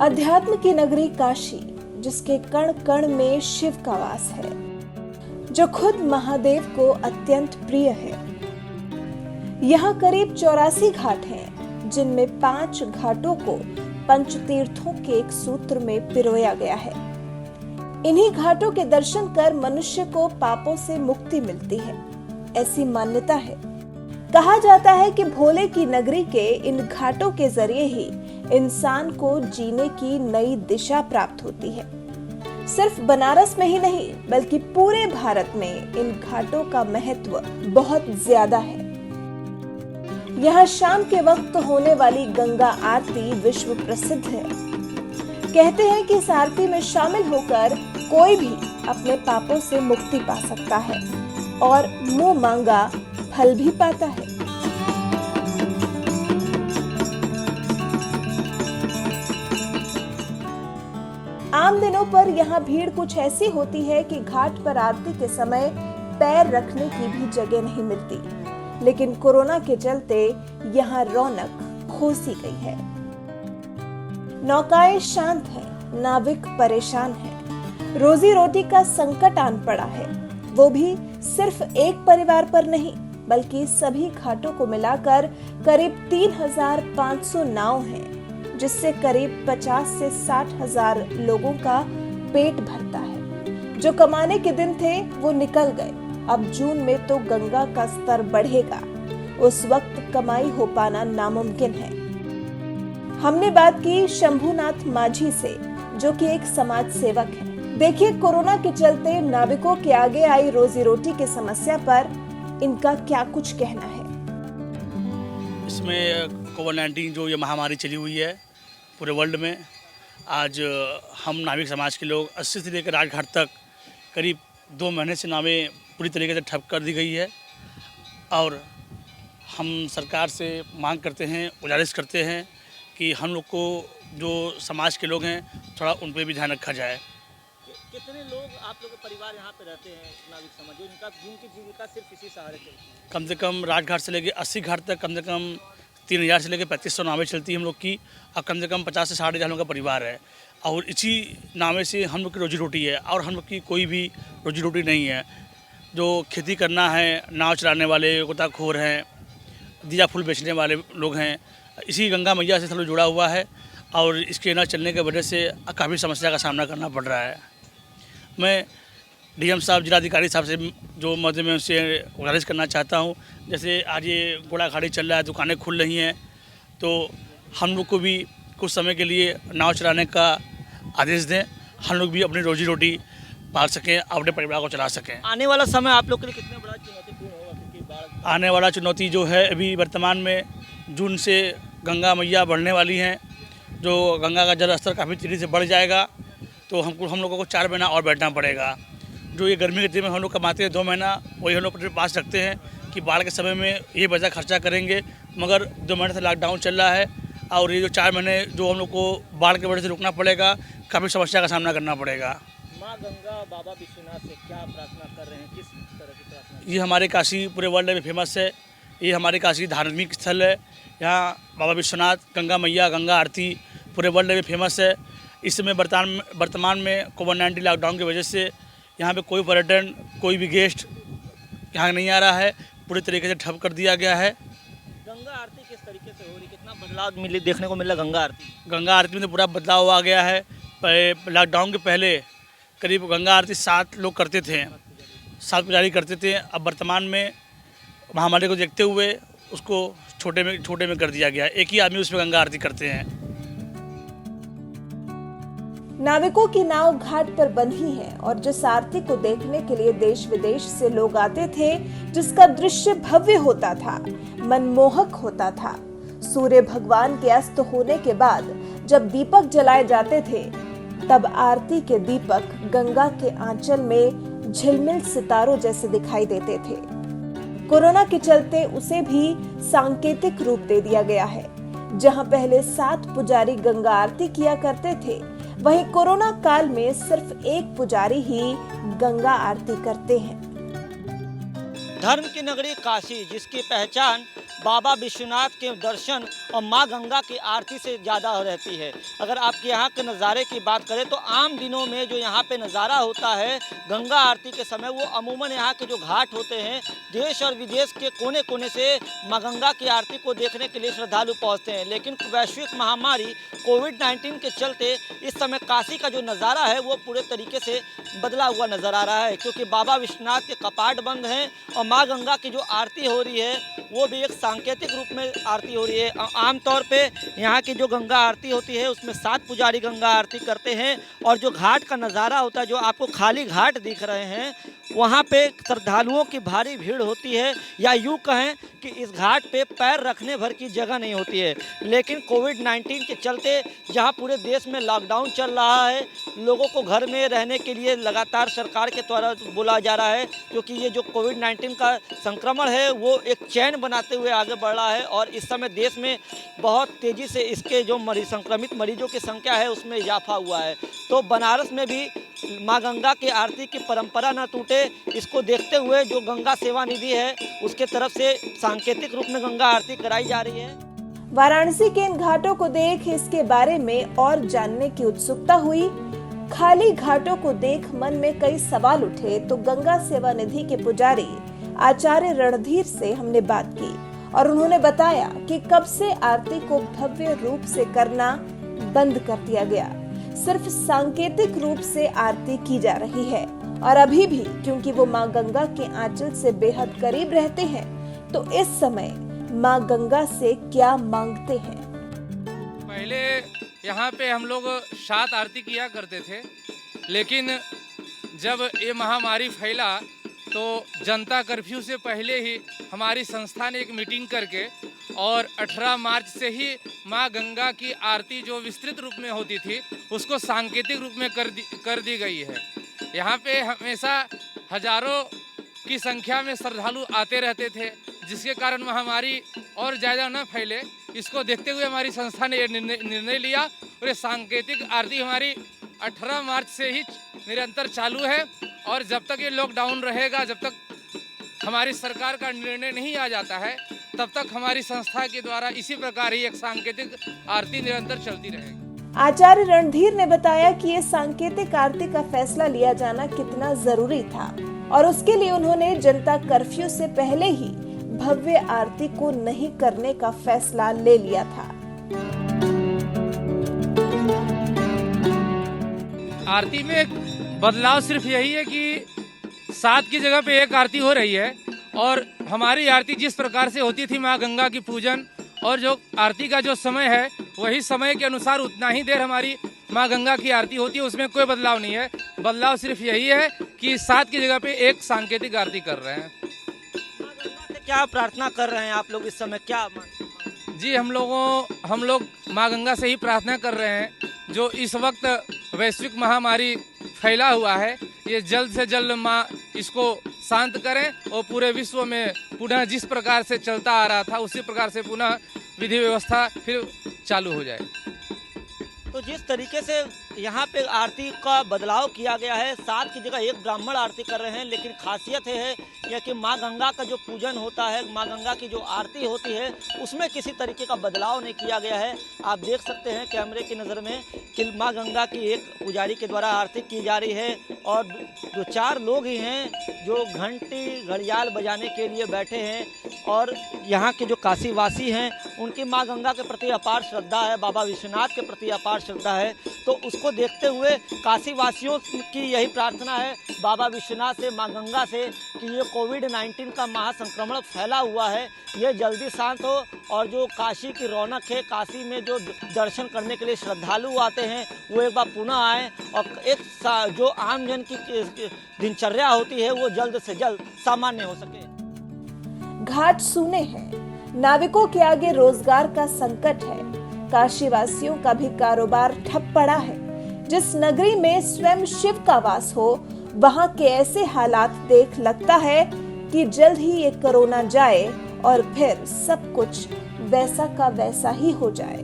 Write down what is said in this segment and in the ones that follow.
अध्यात्म की नगरी काशी, जिसके कण कण में शिव का वास है, जो खुद महादेव को अत्यंत प्रिय है। यहाँ करीब 84 घाट हैं, जिनमें 5 घाटों को पंचतीर्थों के एक सूत्र में पिरोया गया है। इन्हीं घाटों के दर्शन कर मनुष्य को पापों से मुक्ति मिलती है, ऐसी मान्यता है। कहा जाता है कि भोले की नगरी के इन घाटों के जरिए ही इंसान को जीने की नई दिशा प्राप्त होती है। सिर्फ बनारस में ही नहीं, बल्कि पूरे भारत में इन घाटों का महत्व बहुत ज्यादा है। यहाँ शाम के वक्त होने वाली गंगा आरती विश्व प्रसिद्ध है। कहते हैं कि इस आरती में शामिल होकर कोई भी अपने पापों से मुक्ति पा सकता है और मुंह मांगा फल भी पाता है। आम दिनों पर यहाँ भीड़ कुछ ऐसी होती है कि घाट पर आरती के समय पैर रखने की भी जगह नहीं मिलती, लेकिन कोरोना के चलते यहाँ रौनक खो सी गई है। नौकाएं शांत हैं, नाविक परेशान हैं, रोजी रोटी का संकट आन पड़ा है, वो भी सिर्फ एक परिवार पर नहीं, बल्कि सभी घाटों को मिलाकर करीब 3,500 नाव हैं, जिससे करीब 50 से 60 हजार लोगों का पेट भरता है। जो कमाने के दिन थे वो निकल गए। अब जून में तो गंगा का स्तर बढ़ेगा, उस वक्त कमाई हो पाना नामुमकिन है। हमने बात की शंभुनाथ माझी से, जो कि एक समाज सेवक है। देखिए कोरोना के चलते नाविकों के आगे आई रोजी रोटी की समस्या पर इनका क्या कुछ कहना है। इसमें कोविड-19 जो ये महामारी चली हुई है पूरे वर्ल्ड में, आज हम नाविक समाज के लोग 80 से लेकर राजघाट तक करीब 2 महीने से नावें पूरी तरीके से ठप कर दी गई है। और हम सरकार से मांग करते हैं, गुजारिश करते हैं कि हम लोग को जो समाज के लोग हैं थोड़ा उन पर भी ध्यान रखा जाए। कितने लोग आप लोग के परिवार यहाँ पे रहते हैं नाविक समाज, जिनकी जीविका सिर्फ इसी सहारे चलती है? कम से कम राजघाट से लेकर 80 घाट तक कम से कम 3,000 से लेकर 3,500 नावें चलती है हम लोग की, और कम से कम 50 से 60,000 लोगों का परिवार है। और इसी नावे से हम लोग की रोजी रोटी है, और हम लोग की कोई भी रोजी रोटी नहीं है। जो खेती करना है, नाव चलाने वाले गोताखोर हैं, दिया फूल बेचने वाले लोग हैं, इसी गंगा मैया से सब जुड़ा हुआ है। और इसके न चलने की वजह से काफ़ी समस्या का सामना करना पड़ रहा है। मैं डीएम साहब, जिलाधिकारी साहब से जो मदद में उनसे गुजारिश करना चाहता हूँ, जैसे आज ये घोड़ा गाड़ी चल रहा है, दुकानें खुल रही हैं, तो हम लोग को भी कुछ समय के लिए नाव चलाने का आदेश दें। हम लोग भी अपनी रोजी रोटी पाल सकें, अपने परिवार को चला सकें। आने वाला समय आप लोग के लिए कितना बड़ा चुनौतीपूर्ण होगा, क्योंकि बाढ़ आने वाला चुनौती जो है, अभी वर्तमान में जून से गंगा मैया बढ़ने वाली हैं, जो गंगा का जल स्तर काफ़ी तेज़ी से बढ़ जाएगा, तो हम लोगों को 4 महीना और बैठना पड़ेगा। जो ये गर्मी के दिन में हम लोग कमाते हैं 2 महीना, वही हम लोग अपने पास रखते हैं कि बाढ़ के समय में ये बचा खर्चा करेंगे। मगर 2 महीने से लॉकडाउन चल रहा है, और ये जो 4 महीने जो हम लोग को बाढ़ की वजह से रुकना पड़ेगा, काफ़ी समस्या का सामना करना पड़ेगा। माँ गंगा बाबा विश्वनाथ से क्या प्रार्थना कर रहे हैं, किस तरह की प्रार्थना? ये हमारे काशी पूरे वर्ल्ड में फेमस है। ये हमारे काशी धार्मिक स्थल है। यहाँ बाबा विश्वनाथ, गंगा मैया, गंगा आरती पूरे वर्ल्ड में फेमस है। इस समय वर्तमान में कोविड-19 लॉकडाउन की वजह से यहाँ पे कोई पर्यटन, कोई भी गेस्ट यहाँ नहीं आ रहा है, पूरी तरीके से ठप कर दिया गया है। गंगा आरती किस तरीके से हो रही, कितना बदलाव देखने को मिला गंगा आरती? गंगा आरती में तो पूरा बदलाव आ गया है। लॉकडाउन के पहले करीब गंगा आरती 7 लोग करते थे, 7 पुजारी करते थे। अब वर्तमान में महामारी को देखते हुए उसको छोटे में कर दिया गया। एक ही आदमी उसमें गंगा आरती करते हैं। नाविकों की नाव घाट पर बंधी है, और जिस आरती को देखने के लिए देश विदेश से लोग आते थे, जिसका दृश्य भव्य होता था, मनमोहक होता था। सूर्य भगवान के अस्त होने के बाद जब दीपक जलाए जाते थे, तब आरती के दीपक गंगा के आंचल में झिलमिल सितारों जैसे दिखाई देते थे। कोरोना के चलते उसे भी सांकेतिक रूप दे दिया गया है। जहां पहले 7 पुजारी गंगा आरती किया करते थे, वहीं कोरोना काल में सिर्फ 1 पुजारी ही गंगा आरती करते हैं। धर्म की नगरी काशी, जिसकी पहचान बाबा विश्वनाथ के दर्शन और माँ गंगा की आरती से ज़्यादा रहती है। अगर आपके यहाँ के नज़ारे की बात करें तो आम दिनों में जो यहाँ पे नज़ारा होता है गंगा आरती के समय, वो अमूमन यहाँ के जो घाट होते हैं देश और विदेश के कोने कोने से माँ गंगा की आरती को देखने के लिए श्रद्धालु पहुँचते हैं। लेकिन वैश्विक महामारी कोविड-19 के चलते इस समय काशी का जो नज़ारा है वो पूरे तरीके से बदला हुआ नज़र आ रहा है, क्योंकि बाबा विश्वनाथ के कपाट बंद हैं और माँ गंगा की जो आरती हो रही है वो भी एक सांकेतिक रूप में आरती हो रही है। आमतौर पे यहाँ की जो गंगा आरती होती है उसमें 7 पुजारी गंगा आरती करते हैं, और जो घाट का नज़ारा होता है, जो आपको खाली घाट दिख रहे हैं, वहाँ पे श्रद्धालुओं की भारी भीड़ होती है, या यूँ कहें कि इस घाट पे पैर रखने भर की जगह नहीं होती है। लेकिन कोविड-19 के चलते जहाँ पूरे देश में लॉकडाउन चल रहा है, लोगों को घर में रहने के लिए लगातार सरकार के द्वारा बोला जा रहा है, क्योंकि ये जो कोविड-19 का संक्रमण है वो एक चैन बनाते हुए आगे बढ़ रहा है, और इस समय देश में बहुत तेज़ी से इसके जो संक्रमित मरीजों की संख्या है उसमें इजाफा हुआ है। तो बनारस में भी माँ गंगा की आरती की परंपरा न टूटे, इसको देखते हुए जो गंगा सेवा निधि है उसके तरफ से सांकेतिक रूप में गंगा आरती कराई जा रही है। वाराणसी के इन घाटों को देख इसके बारे में और जानने की उत्सुकता हुई। खाली घाटों को देख मन में कई सवाल उठे तो गंगा सेवा निधि के पुजारी आचार्य रणधीर से हमने बात की, और उन्होंने बताया कि कब से आरती को भव्य रूप से करना बंद कर दिया गया, सिर्फ सांकेतिक रूप से आरती की जा रही है। और अभी भी क्योंकि वो माँ गंगा के आंचल से बेहद करीब रहते हैं, तो इस समय माँ गंगा से क्या मांगते हैं। पहले यहाँ पे हम लोग 7 आरती किया करते थे, लेकिन जब ये महामारी फैला तो जनता कर्फ्यू से पहले ही हमारी संस्था ने एक मीटिंग करके और 18 मार्च से ही माँ गंगा की आरती जो विस्तृत रूप में होती थी उसको सांकेतिक रूप में कर दी गई है। यहाँ पे हमेशा हजारों की संख्या में श्रद्धालु आते रहते थे, जिसके कारण महामारी और ज़्यादा न फैले, इसको देखते हुए हमारी संस्था ने निर्णय लिया, और ये सांकेतिक आरती हमारी 18 मार्च से ही निरंतर चालू है। और जब तक ये लॉकडाउन रहेगा, जब तक हमारी सरकार का निर्णय नहीं आ जाता है, तब तक हमारी संस्था के द्वारा इसी प्रकार ही एक सांकेतिक आरती निरंतर चलती रहेगी। आचार्य रणधीर ने बताया कि ये सांकेतिक आरती का फैसला लिया जाना कितना जरूरी था, और उसके लिए उन्होंने जनता कर्फ्यू से पहले ही भव्य आरती को नहीं करने का फैसला ले लिया था। आरती में बदलाव सिर्फ यही है कि 7 की जगह पे 1 आरती हो रही है, और हमारी आरती जिस प्रकार से होती थी माँ गंगा की पूजन, और जो आरती का जो समय है वही समय के अनुसार उतना ही देर हमारी माँ गंगा की आरती होती है, उसमें कोई बदलाव नहीं है। बदलाव सिर्फ यही है कि 7 की जगह पे 1 सांकेतिक आरती कर रहे हैं। माँ गंगा से क्या प्रार्थना कर रहे हैं आप लोग इस समय, क्या जी, हम लोग माँ गंगा से ही प्रार्थना कर रहे हैं, जो इस वक्त वैश्विक महामारी फैला हुआ है, ये जल्द से जल्द माँ इसको शांत करें और पूरे विश्व में पुनः जिस प्रकार से चलता आ रहा था उसी प्रकार से पुनः विधि व्यवस्था फिर चालू हो जाए। तो जिस तरीके से यहाँ पे आरती का बदलाव किया गया है, 7 की जगह 1 ब्राह्मण आरती कर रहे हैं, लेकिन खासियत है यह कि माँ गंगा का जो पूजन होता है, माँ गंगा की जो आरती होती है, उसमें किसी तरीके का बदलाव नहीं किया गया है। आप देख सकते हैं कैमरे की नज़र में कि माँ गंगा की एक पुजारी के द्वारा आरती की जा रही है, और जो 4 लोग ही हैं जो घंटी घड़ियाल बजाने के लिए बैठे हैं, और यहाँ के जो काशीवासी हैं उनकी माँ गंगा के प्रति अपार श्रद्धा है, बाबा विश्वनाथ के प्रति अपार श्रद्धा है। तो उसको देखते हुए काशीवासियों की यही प्रार्थना है बाबा विश्वनाथ से, माँ गंगा से, कि ये कोविड-19 का महासंक्रमण फैला हुआ है, ये जल्दी शांत हो, और जो काशी की रौनक है, काशी में जो दर्शन करने के लिए श्रद्धालु आते हैं वो एक बार पुनः आए, और एक जो आम जन की दिनचर्या होती है वो जल्द से जल्द सामान्य हो सके। घाट सूने हैं, नाविकों के आगे रोजगार का संकट है, काशीवासियों का भी कारोबार ठप पड़ा है। जिस नगरी में स्वयं शिव का वास हो, वहां के ऐसे हालात देख लगता है कि जल्द ही ये कोरोना जाए और फिर सब कुछ वैसा का वैसा ही हो जाए।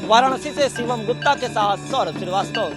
वाराणसी से शिवम गुप्ता के साथ सौरभ श्रीवास्तव।